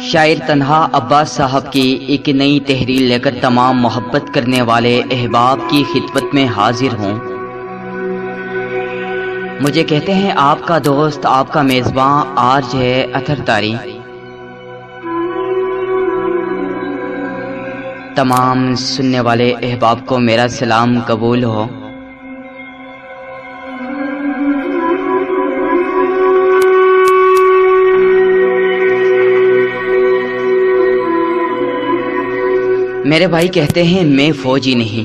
शायर तन्हा अब्बास साहब की एक नई तहरीर लेकर तमाम मोहब्बत करने वाले अहबाब की खिदमत में हाजिर हूँ। मुझे कहते हैं आपका दोस्त, आपका मेज़बान आरजे अतर तारी। तमाम सुनने वाले अहबाब को मेरा सलाम कबूल हो। मेरे भाई कहते हैं मैं फौजी नहीं।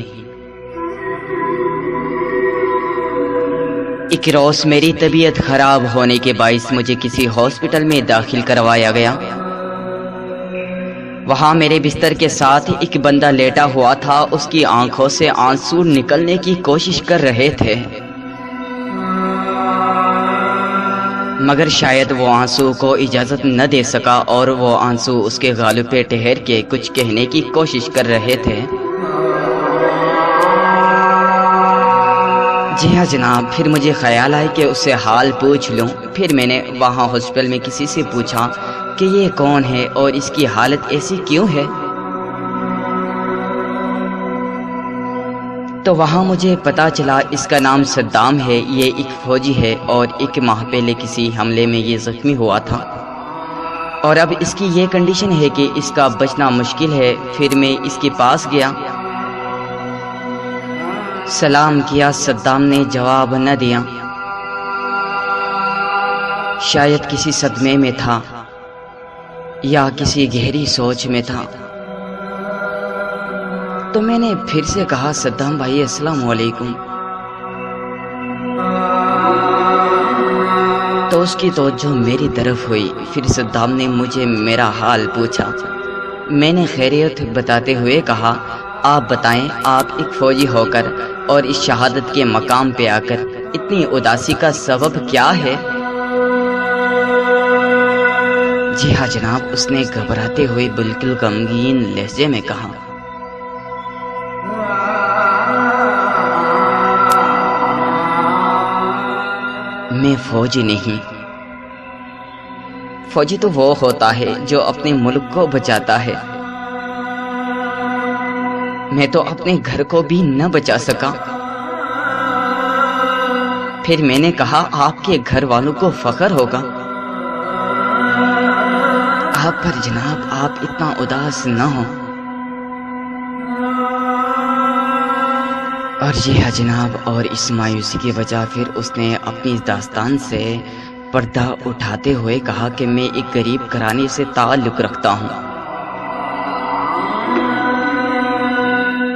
एक रोज मेरी तबीयत खराब होने के बाइस मुझे किसी हॉस्पिटल में दाखिल करवाया गया। वहां मेरे बिस्तर के साथ एक बंदा लेटा हुआ था। उसकी आंखों से आंसू निकलने की कोशिश कर रहे थे, मगर शायद वो आंसू को इजाजत न दे सका और वो आंसू उसके गालों पे ठहर के कुछ कहने की कोशिश कर रहे थे। जी हाँ जनाब, फिर मुझे ख्याल आया कि उससे हाल पूछ लूं। फिर मैंने वहाँ हॉस्पिटल में किसी से पूछा कि ये कौन है और इसकी हालत ऐसी क्यों है। तो वहाँ मुझे पता चला इसका नाम सद्दाम है। ये एक फौजी है और एक माह पहले किसी हमले में ये ज़ख्मी हुआ था और अब इसकी ये कंडीशन है कि इसका बचना मुश्किल है। फिर मैं इसके पास गया, सलाम किया। सद्दाम ने जवाब न दिया। शायद किसी सदमे में था या किसी गहरी सोच में था। तो मैंने फिर से कहा, सद्दाम भाई अस्सलाम वालेकुम। तो उसकी तवज्जो मेरी तरफ हुई। फिर सद्दाम ने मुझे मेरा हाल पूछा। मैंने खैरियत बताते हुए कहा, आप बताएं, आप एक फौजी होकर और इस शहादत के मकाम पे आकर इतनी उदासी का सबब क्या है। जी हाँ जनाब, उसने घबराते हुए बिल्कुल गमगीन लहजे में कहा, मैं फौजी नहीं। फौजी तो वो होता है जो अपने मुल्क को बचाता है। मैं तो अपने घर को भी न बचा सका। फिर मैंने कहा, आपके घर वालों को फख्र होगा आप पर जनाब, आप इतना उदास न हो। और जी हाँ जनाब, और इस मायूसी की वजह फिर उसने अपनी दास्तान से पर्दा उठाते हुए कहा कि मैं एक गरीब घराने से ताल्लुक़ रखता हूँ।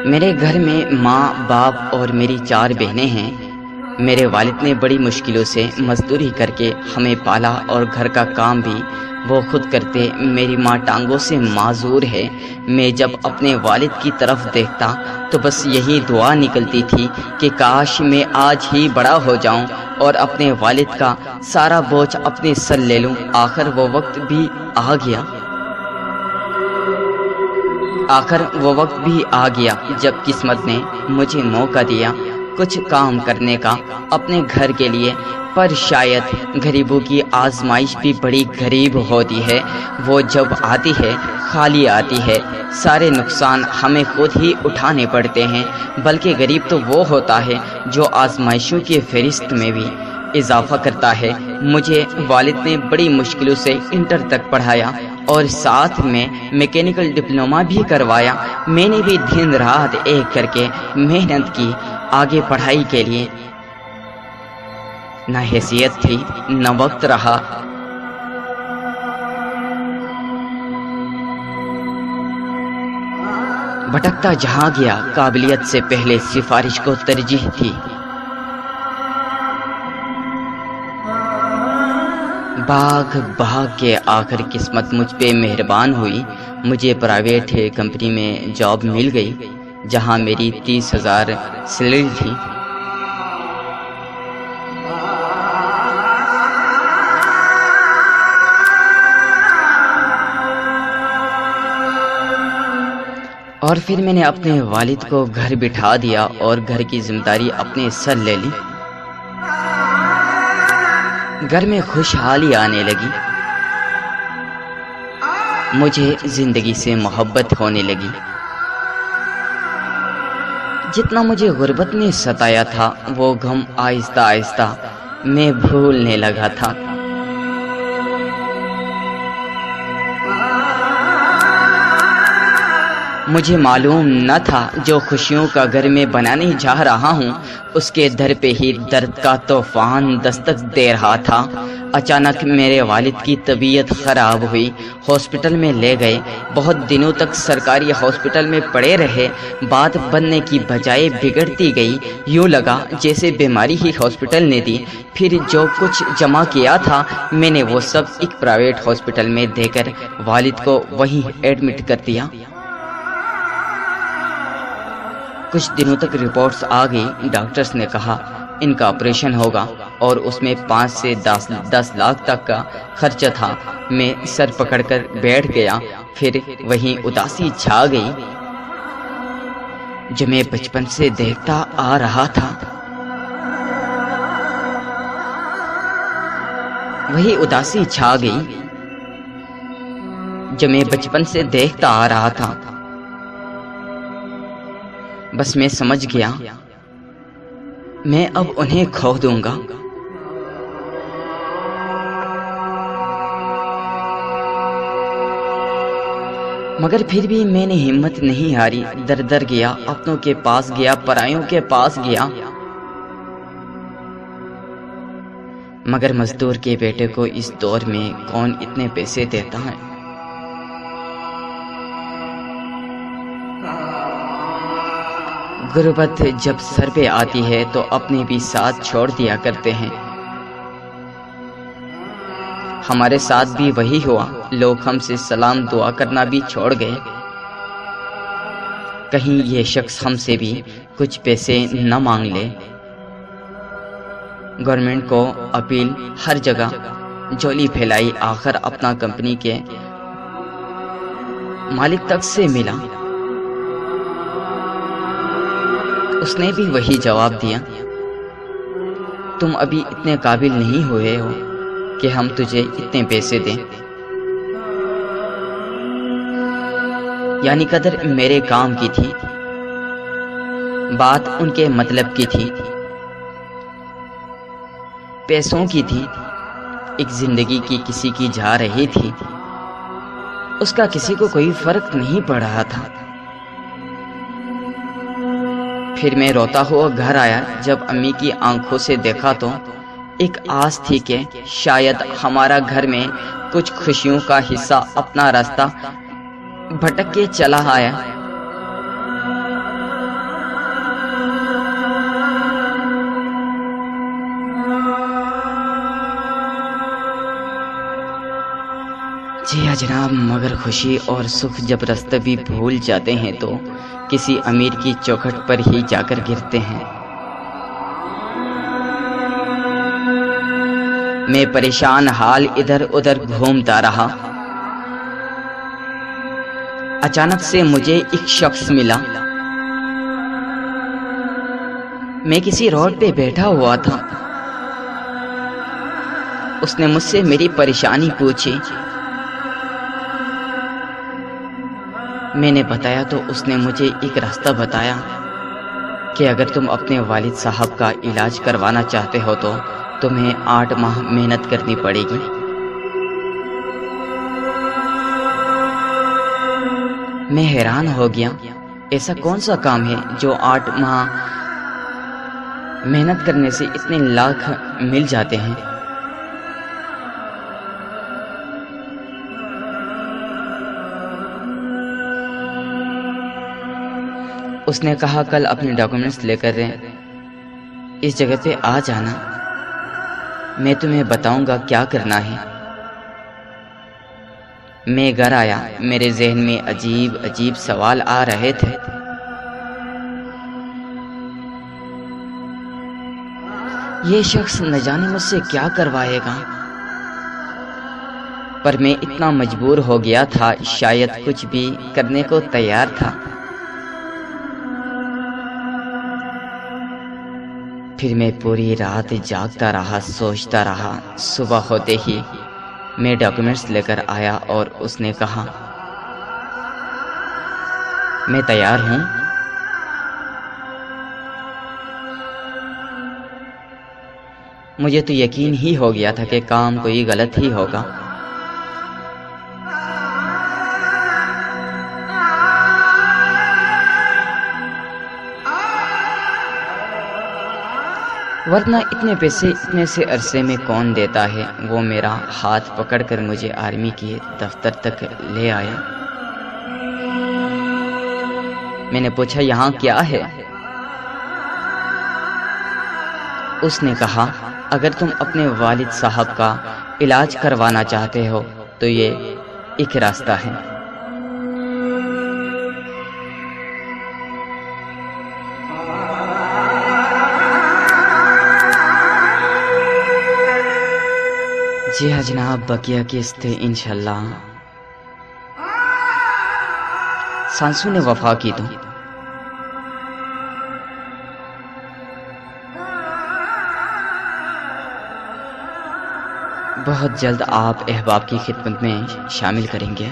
मेरे घर में माँ, बाप और मेरी 4 बहनें हैं। मेरे वालिद ने बड़ी मुश्किलों से मजदूरी करके हमें पाला और घर का काम भी वो खुद करते। मेरी माँ टांगों से माजूर है। मैं जब अपने वालिद की तरफ देखता तो बस यही दुआ निकलती थी कि काश मैं आज ही बड़ा हो जाऊं और अपने वालिद का सारा बोझ अपने सर ले लूं। आखिर वो वक्त भी आ गया जब किस्मत ने मुझे मौका दिया कुछ काम करने का अपने घर के लिए। पर शायद गरीबों की आजमाइश भी बड़ी गरीब होती है। वो जब आती है खाली आती है। सारे नुकसान हमें खुद ही उठाने पड़ते हैं। बल्कि गरीब तो वो होता है जो आजमाइशों की फहरिस्त में भी इजाफा करता है। मुझे वालिद ने बड़ी मुश्किलों से इंटर तक पढ़ाया और साथ में मैकेनिकल डिप्लोमा भी करवाया। मैंने भी दिन रात एक करके मेहनत की आगे पढ़ाई के लिए। न हैसियत थी न वक्त रहा। भटकता जहां गया काबिलियत से पहले सिफारिश को तरजीह थी। भाग के आखिर किस्मत मुझ पे मेहरबान हुई। मुझे प्राइवेट कंपनी में जॉब मिल गई जहां मेरी 30,000 सैलरी थी। और फिर मैंने अपने वालिद को घर बिठा दिया और घर की जिम्मेदारी अपने सर ले ली। घर में खुशहाली आने लगी। मुझे जिंदगी से मोहब्बत होने लगी। जितना मुझे गुर्बत ने सताया था वो गम आहिस्ता आहिस्ता मैं भूलने लगा था। मुझे मालूम न था जो खुशियों का घर मैं बनाने जा रहा हूँ उसके दर पे ही दर्द का तूफान दस्तक दे रहा था। अचानक मेरे वालिद की तबीयत ख़राब हुई, हॉस्पिटल में ले गए। बहुत दिनों तक सरकारी हॉस्पिटल में पड़े रहे। बात बनने की बजाय बिगड़ती गई। यूँ लगा जैसे बीमारी ही हॉस्पिटल ने दी। फिर जो कुछ जमा किया था मैंने वो सब एक प्राइवेट हॉस्पिटल में देकर वालिद को वहीं एडमिट कर दिया। कुछ दिनों तक रिपोर्ट्स आ गई। डॉक्टर्स ने कहा इनका ऑपरेशन होगा और उसमें 5 से 10 लाख तक का खर्चा था। मैं सर पकड़कर बैठ गया। फिर वहीं उदासी छा गई जो मैं बचपन से देखता आ रहा था। वही उदासी छा गई जो मैं बचपन से देखता आ रहा था। बस मैं समझ गया मैं अब उन्हें खो दूंगा। मगर फिर भी मैंने हिम्मत नहीं हारी। दर दर गया, अपनों के पास गया, परायों के पास गया। मगर मजदूर के बेटे को इस दौर में कौन इतने पैसे देता है। गुर्बत जब सर पे आती है तो अपने भी साथ छोड़ दिया करते हैं। हमारे साथ भी वही हुआ। लोग हमसे सलाम दुआ करना भी छोड़ गए। कहीं ये शख्स हमसे भी कुछ पैसे न मांग ले। गवर्नमेंट को अपील, हर जगह झोली फैलाई। आखिर अपना कंपनी के मालिक तक से मिला। उसने भी वही जवाब दिया, तुम अभी इतने काबिल नहीं हुए हो कि हम तुझे इतने पैसे दें। यानी कदर मेरे काम की थी, बात उनके मतलब की थी, पैसों की थी। एक जिंदगी की किसी की जा रही थी, उसका किसी को कोई फर्क नहीं पड़ रहा था। फिर मैं रोता हुआ घर आया। जब अम्मी की आंखों से देखा तो एक आस थी कि शायद हमारा घर में कुछ खुशियों का हिस्सा अपना रास्ता भटक के चला आया। जी हाँ जनाब, मगर खुशी और सुख जब रास्ते भी भूल जाते हैं तो किसी अमीर की चौखट पर ही जाकर गिरते हैं। मैं परेशान हाल इधर उधर घूमता रहा। अचानक से मुझे एक शख्स मिला। मैं किसी रोड पे बैठा हुआ था। उसने मुझसे मेरी परेशानी पूछी। मैंने बताया तो उसने मुझे एक रास्ता बताया कि अगर तुम अपने वालिद साहब का इलाज करवाना चाहते हो तो तुम्हें 8 माह मेहनत करनी पड़ेगी। मैं हैरान हो गया, ऐसा कौन सा काम है जो 8 माह मेहनत करने से इतने लाख मिल जाते हैं। उसने कहा कल अपने डॉक्यूमेंट्स लेकर इस जगह पे आ जाना, मैं तुम्हें बताऊंगा क्या करना है। मैं घर आया, मेरे जहन में अजीब अजीब सवाल आ रहे थे। ये शख्स न जाने मुझसे क्या करवाएगा, पर मैं इतना मजबूर हो गया था, शायद कुछ भी करने को तैयार था। फिर मैं पूरी रात जागता रहा, सोचता रहा। सुबह होते ही मैं डॉक्यूमेंट्स लेकर आया और उसने कहा मैं तैयार हूँ। मुझे तो यकीन ही हो गया था कि काम कोई गलत ही होगा। वरना इतने पैसे इतने से अरसे में कौन देता है। वो मेरा हाथ पकड़कर मुझे आर्मी के दफ्तर तक ले आया। मैंने पूछा, यहाँ क्या है? उसने कहा, अगर तुम अपने वालिद साहब का इलाज करवाना चाहते हो तो ये एक रास्ता है। जी हाँ जनाब, बकिया किस्त इंशाल्लाह। सांसू ने वफा की तो बहुत जल्द आप अहबाब की खिदमत में शामिल करेंगे।